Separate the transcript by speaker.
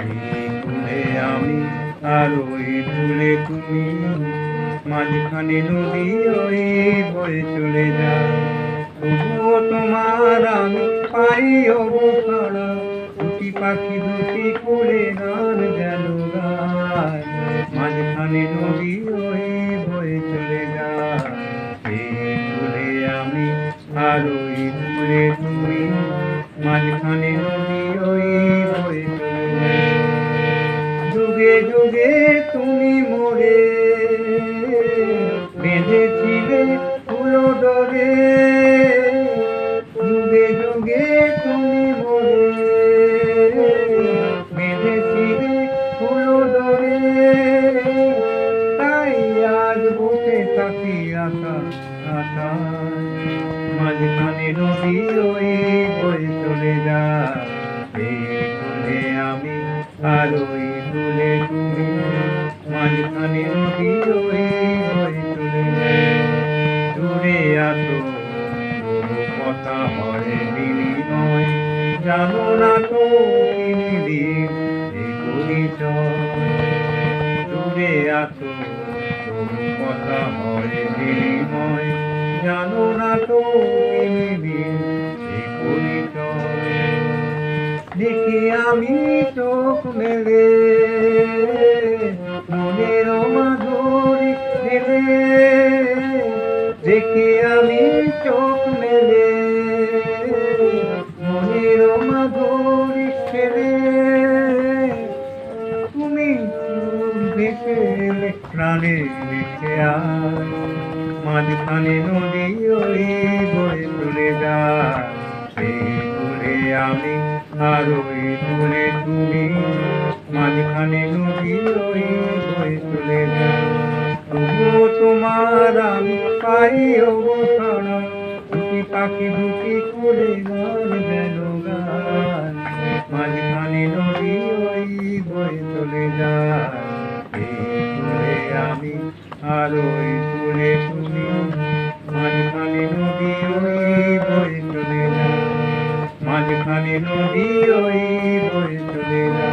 Speaker 1: এই কূলে আমি আর ওই কূলে তুমি, মাঝখানে নদী ওই বয়ে চলে যায়। তবুও তোমার আমি পাই অবসরা, দুটি পাখি দুটি কূলে গান যেন গায়। মাঝখানে নদী ওই বয়ে চলে যায়। এই কূলে আমি আর ওই কূলে তুমি, মাঝখানে নদী ওই বয়ে চলে যায়। যুগে যুগে তুমি মোরে বেঁধেছিলে ফুল ডোরে, যুগে যুগে তুমি মোরে বেঁধেছিলে ফুল ডোরে। তাই আজ বসে থাকি আশা আশায়, মাঝখানে নদী ওই বয়ে চলে যায়। এই কূলে আমি আর ওই কূলে তুমি, মাঝখানে নদী ওই বয়ে চলে যায়। দূরে আছো তবু কথা হয় বিনিময়, জানো না তো কিনিদিন এই পরিচয়। দূরে আছো তবু কথা হয় বিনিময়, জানো না তো কিনিদিন এই পরিচয়। দেখি আমি চোখ মেলে মনের মাধুরী ঢেলে, দেখি আমি চোখ মেলে মনের মাধুরী ঢেলে। তুমি ভেসে এলে প্রাণে ভেসে আয়, মাঝখানে নদী ওই বয়ে চলে যায়। সেই কূলে আমি আর ওই কূলে তুমি, মাঝখানে নদী ওই বয়ে চলে যায়। তবুও তোমার আমি পাই অবসরা, দুটি পাখি দুটি কূলে গান যেন গায়। মাঝখানে নদী ওই বয়ে চলে যায়। এই কূলে আমি আর ওই কূলে তুমি, মাঝখানে নদী ওই বয়ে চলে যায়। মাঝখানে নদী ওই বয়ে চলে যায়।